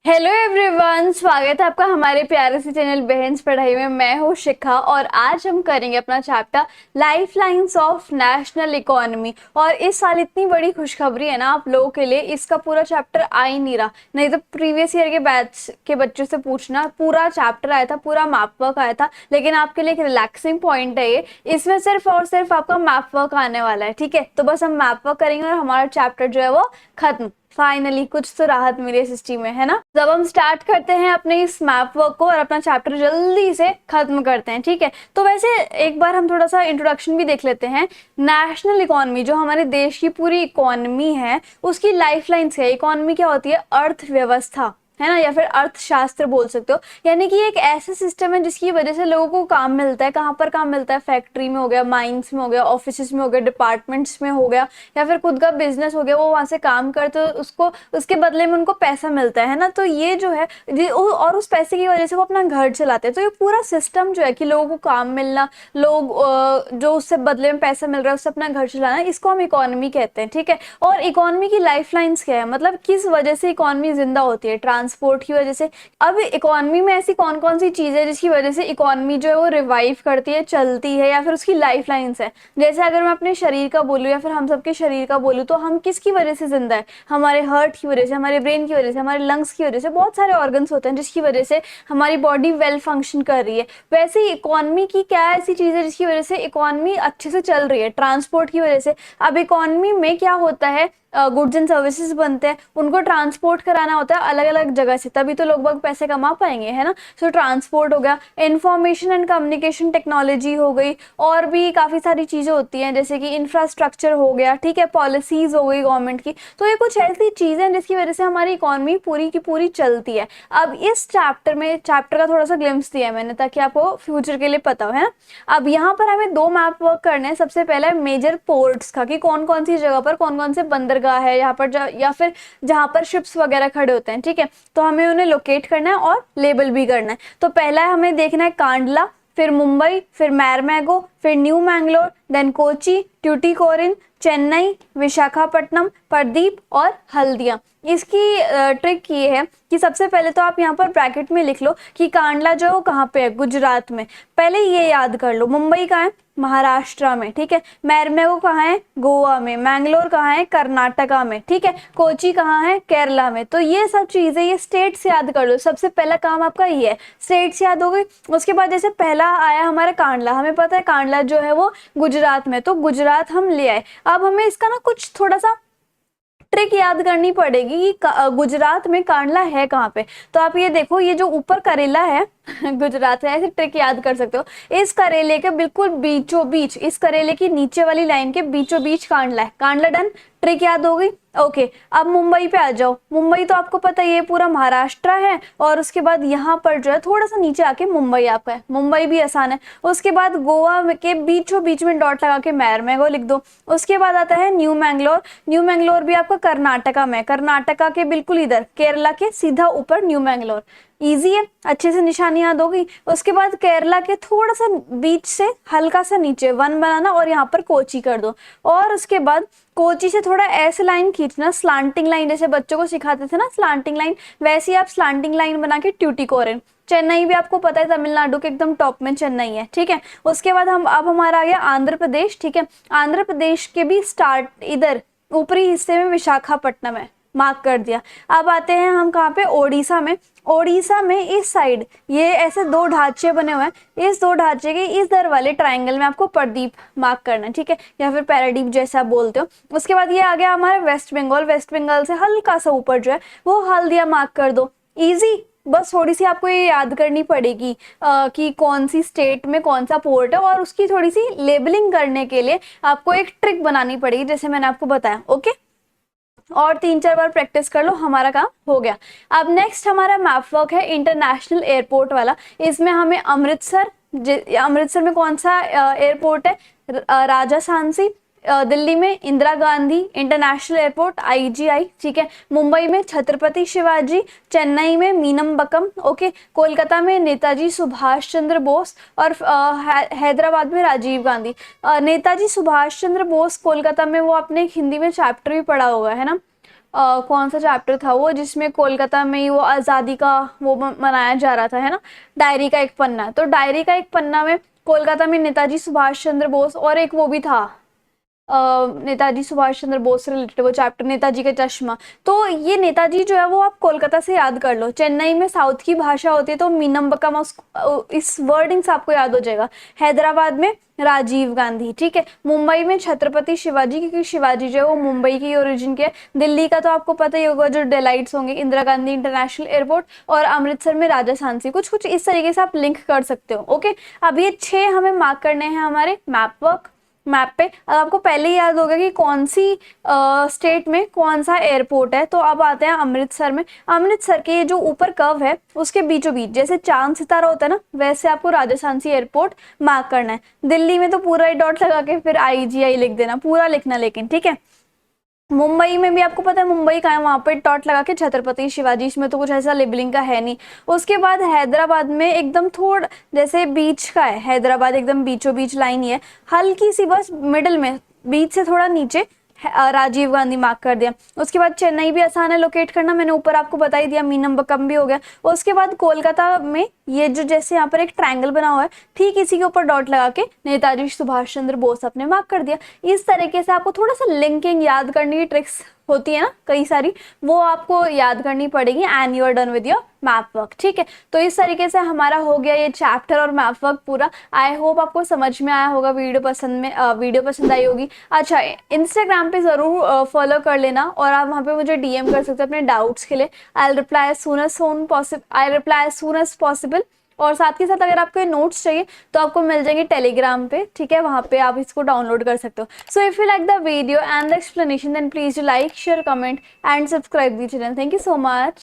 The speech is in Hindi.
हेलो एवरीवन, स्वागत है आपका हमारे प्यारे से चैनल बहन्स पढ़ाई में। मैं हूँ शिखा और आज हम करेंगे अपना chapter life lines of national economy. और इस साल इतनी बड़ी खुशखबरी है ना आप लोगों के लिए, इसका पूरा चैप्टर आ ही नहीं रहा। नहीं तो प्रीवियस ईयर के बैच के बच्चों से पूछना, पूरा चैप्टर आया था, पूरा मैप वर्क आया था। लेकिन आपके लिए एक रिलैक्सिंग पॉइंट है ये, इसमें सिर्फ और सिर्फ आपका मैप वर्क आने वाला है। ठीक है, तो बस हम मैप वर्क करेंगे और हमारा चैप्टर जो है वो खत्म। फाइनली कुछ तो राहत मिली इस हिस्ट्री में, है ना। जब हम स्टार्ट करते हैं अपने इस मैप वर्क को और अपना चैप्टर जल्दी से खत्म करते हैं। ठीक है, तो वैसे एक बार हम थोड़ा सा इंट्रोडक्शन भी देख लेते हैं। नेशनल इकोनॉमी जो हमारे देश की पूरी इकोनॉमी है, उसकी लाइफ लाइन्स है। इकोनॉमी क्या होती है? अर्थव्यवस्था, है ना, या फिर अर्थशास्त्र बोल सकते हो। यानी कि एक ऐसा सिस्टम है जिसकी वजह से लोगों को काम मिलता है। कहाँ पर काम मिलता है? फैक्ट्री में हो गया, माइंस में हो गया, ऑफिस में हो गया, डिपार्टमेंट्स में हो गया, या फिर खुद का बिजनेस हो गया, वो वहां से काम करते तो उसको उसके बदले में उनको पैसा मिलता है ना। तो ये जो है और उस पैसे की वजह से वो अपना घर चलाते हैं। तो ये पूरा सिस्टम जो है कि लोगों को काम मिलना, लोग जो उससे बदले में पैसा मिल रहा है उससे अपना घर चलाना, इसको हम इकोनॉमी कहते हैं। ठीक है, और इकोनॉमी की लाइफ लाइन्स क्या है, मतलब किस वजह से इकोनॉमी जिंदा होती है? ट्रांसपोर्ट की वजह से। अब इकोनॉमी में ऐसी कौन कौन सी चीजें जिसकी वजह से इकोनॉमी जो है वो रिवाइव करती है, चलती है, या फिर उसकी लाइफ लाइन्स है? जैसे अगर मैं अपने शरीर का बोलूँ या फिर हम सबके शरीर का बोलूँ, तो हम किसकी वजह से जिंदा है? हमारे हार्ट की वजह से, हमारे ब्रेन की वजह से, हमारे लंग्स की वजह से। बहुत सारे ऑर्गन्स होते हैं जिसकी वजह से हमारी बॉडी वेल फंक्शन कर रही है। वैसे ही इकोनॉमी की क्या ऐसी चीज है जिसकी वजह से इकोनॉमी अच्छे से चल रही है? ट्रांसपोर्ट की वजह से। अब इकोनॉमी में क्या होता है, गुड्स एंड सर्विसेज बनते हैं, उनको ट्रांसपोर्ट कराना होता है अलग अलग जगह से, तभी तो लोग बाग पैसे कमा पाएंगे, है ना। सो ट्रांसपोर्ट हो गया। इंफॉर्मेशन एंड कम्युनिकेशन टेक्नोलॉजी हो गई, और भी काफ़ी सारी चीज़ें होती हैं जैसे कि इंफ्रास्ट्रक्चर हो गया। ठीक है, पॉलिसीज हो गई गवर्नमेंट की। तो ये कुछ ऐसी चीज़ें हैं जिसकी वजह से हमारी इकोनॉमी पूरी की पूरी चलती है। अब इस चैप्टर में, चैप्टर का थोड़ा सा ग्लिम्स दिया है मैंने ताकि आपको फ्यूचर के लिए पता हो, है ना। अब यहाँ पर हमें दो मैप वर्क करने हैं। सबसे पहला है मेजर पोर्ट्स का, कि कौन कौन सी जगह पर कौन कौन से बंदरगाह है यहाँ पर, या फिर जहाँ पर शिप्स वगैरह खड़े होते हैं। ठीक है, तो हमें उन्हें लोकेट करना है और लेबल भी करना है। तो पहला है हमें देखना है कांडला, फिर मुंबई, फिर मैरमैगो, फिर न्यू मैंगलोर, देन कोची, ट्यूटिकोरिन, चेन्नई, विशाखापट्टनम, प्रदीप और हल्दिया। इसकी ट्रिक ये है कि सबसे पहले तो आप यहाँ पर ब्रैकेट में लिख लो कि कांडला जो है कहाँ पे है, गुजरात में। पहले ये याद कर लो। मुंबई कहाँ है? महाराष्ट्र में। ठीक है, मैरमैगो कहाँ है? गोवा में। मैंगलोर कहाँ है? कर्नाटका में। ठीक है, कोची कहाँ है? केरला में। तो ये सब चीजें, ये स्टेट्स याद कर लो। सबसे पहला काम आपका ये है, स्टेट्स याद हो गई। उसके बाद जैसे पहला आया हमारा कांडला, हमें पता है कांडला जो है वो गुजरात में, तो गुजरात हम ले आए। अब हमें इसका ना कुछ थोड़ा सा ट्रिक याद करनी पड़ेगी कि गुजरात में कांडला है कहाँ पे। तो आप ये देखो, ये जो ऊपर करेला है गुजरात है, ऐसे ट्रिक याद कर सकते हो। इस करेले के बिल्कुल बीचों बीच, इस करेले की नीचे वाली लाइन के बीचों बीच कांडला है। कांडला डन, ट्रिक याद हो गई। ओके, अब मुंबई पे आ जाओ। मुंबई तो आपको पता है ये पूरा महाराष्ट्र है, और उसके बाद यहाँ पर जो है थोड़ा सा नीचे आके मुंबई आपका है। मुंबई भी आसान है। उसके बाद गोवा के बीचों बीच में डॉट लगा के मैरमैगो लिख दो। उसके बाद आता है न्यू मैंगलोर। न्यू मैंगलोर भी आपका कर्नाटका में, कर्नाटका के बिल्कुल इधर, केरला के सीधा ऊपर न्यू मैंगलोर। इजी है, अच्छे से निशानी याद हो गई। उसके बाद केरला के थोड़ा सा बीच से हल्का सा नीचे वन बनाना और यहाँ पर कोची कर दो। और उसके बाद कोची से थोड़ा ऐसे लाइन खींचना, स्लांटिंग लाइन, जैसे बच्चों को सिखाते थे ना स्लांटिंग लाइन, वैसे ही आप स्लांटिंग लाइन बना के ट्यूटिकोरिन। चेन्नई भी आपको पता है तमिलनाडु के एकदम टॉप में चेन्नई है। ठीक है, उसके बाद अब हमारा आ गया आंध्र प्रदेश। ठीक है, आंध्र प्रदेश के भी स्टार्ट इधर ऊपरी हिस्से में विशाखापट्टनम है, मार्क कर दिया। अब आते हैं हम कहाँ पे, ओडिशा में। ओडिशा में इस साइड ये ऐसे दो ढांचे बने हुए हैं, इस दो ढांचे के इधर वाले ट्रायंगल में आपको प्रदीप मार्क करना है। ठीक है, या फिर पैराडीप जैसा आप बोलते हो। उसके बाद ये आ गया हमारा वेस्ट बंगाल। वेस्ट बंगाल से हल्का सा ऊपर जो है वो हल्दिया मार्क कर दो। इजी, बस थोड़ी सी आपको ये याद करनी पड़ेगी कि कौन सी स्टेट में कौन सा पोर्ट है, और उसकी थोड़ी सी लेबलिंग करने के लिए आपको एक ट्रिक बनानी पड़ेगी जैसे मैंने आपको बताया। ओके, और 3-4 बार प्रैक्टिस कर लो, हमारा काम हो गया। अब नेक्स्ट हमारा मैप वर्क है इंटरनेशनल एयरपोर्ट वाला। इसमें हमें अमृतसर, अमृतसर में कौन सा एयरपोर्ट है? राजा सांसी। दिल्ली में Indira Gandhi international airport, IGI। ठीक है, मुंबई में छत्रपति शिवाजी, चेन्नई में मीनमबक्कम। ओके, कोलकाता में नेताजी सुभाष चंद्र बोस, और हैदराबाद में राजीव गांधी। नेताजी सुभाष चंद्र बोस कोलकाता में, वो आपने हिंदी में चैप्टर भी पढ़ा होगा, है ना। कौन सा चैप्टर था वो जिसमें कोलकाता में ही वो आज़ादी का वो मनाया जा रहा था, है ना, डायरी का एक पन्ना। तो डायरी का एक पन्ना में कोलकाता में नेताजी सुभाष चंद्र बोस और एक वो भी था, नेताजी सुभाष चंद्र बोस से रिलेटेड वो चैप्टर, नेताजी का चश्मा। तो ये नेताजी जो है वो आप कोलकाता से याद कर लो। चेन्नई में साउथ की भाषा होती है तो मीनम्बकम, इस वर्डिंग से आपको याद हो जाएगा। हैदराबाद में राजीव गांधी, ठीक है। मुंबई में छत्रपति शिवाजी, क्योंकि शिवाजी जो है वो मुंबई की ओरिजिन के। दिल्ली का तो आपको पता ही होगा, जो डेलाइट्स होंगे, इंदिरा गांधी इंटरनेशनल एयरपोर्ट। और अमृतसर में राजा सांची। कुछ कुछ इस तरीके से आप लिंक कर सकते हो। ओके, अब ये 6 हमें मार्क करने हैं हमारे मैप पे। अब आपको पहले ही याद होगा कि कौन सी स्टेट में कौन सा एयरपोर्ट है। तो अब आते हैं अमृतसर में। अमृतसर के ये जो ऊपर कर्व है उसके बीचों बीच जैसे चांद सितारा होता है ना, वैसे आपको राजस्थान सी एयरपोर्ट मार्क करना है। दिल्ली में तो पूरा ही डॉट लगा के फिर IGI लिख देना, पूरा लिखना लेकिन, ठीक है। मुंबई में भी आपको पता है मुंबई का है, वहां पे डॉट लगा के छत्रपति शिवाजी, इसमें तो कुछ ऐसा लेबलिंग का है नहीं। उसके बाद हैदराबाद में एकदम थोड़ा जैसे बीच का है, हैदराबाद एकदम बीचों बीच लाइन ही है, हल्की सी बस मिडिल में, बीच से थोड़ा नीचे राजीव गांधी मार्क कर दिया। उसके बाद चेन्नई भी आसान है लोकेट करना, मैंने ऊपर आपको बता ही दिया, मीनम्बकम भी हो गया। उसके बाद कोलकाता में ये जो जैसे यहाँ पर एक ट्रायंगल बना हुआ है, ठीक इसी के ऊपर डॉट लगा के नेताजी सुभाष चंद्र बोस अपने मार्क कर दिया। इस तरीके से आपको थोड़ा सा लिंकिंग याद करने की ट्रिक्स होती है ना कई सारी, वो आपको याद करनी पड़ेगी and you are done with your map work, ठीक है। तो इस तरीके से हमारा हो गया ये चैप्टर और मैप वर्क पूरा। आई होप आपको समझ में आया होगा, वीडियो पसंद आई होगी। अच्छा, इंस्टाग्राम पे ज़रूर फॉलो कर लेना और आप वहाँ पे मुझे DM कर सकते हो अपने डाउट्स के लिए। I reply as soon as possible. और साथ के साथ अगर आपको नोट्स चाहिए तो आपको मिल जाएंगे टेलीग्राम पे, ठीक है, वहाँ पे आप इसको डाउनलोड कर सकते हो। So if you like the video and the explanation then please you like, share, comment and subscribe the channel. Thank you so much.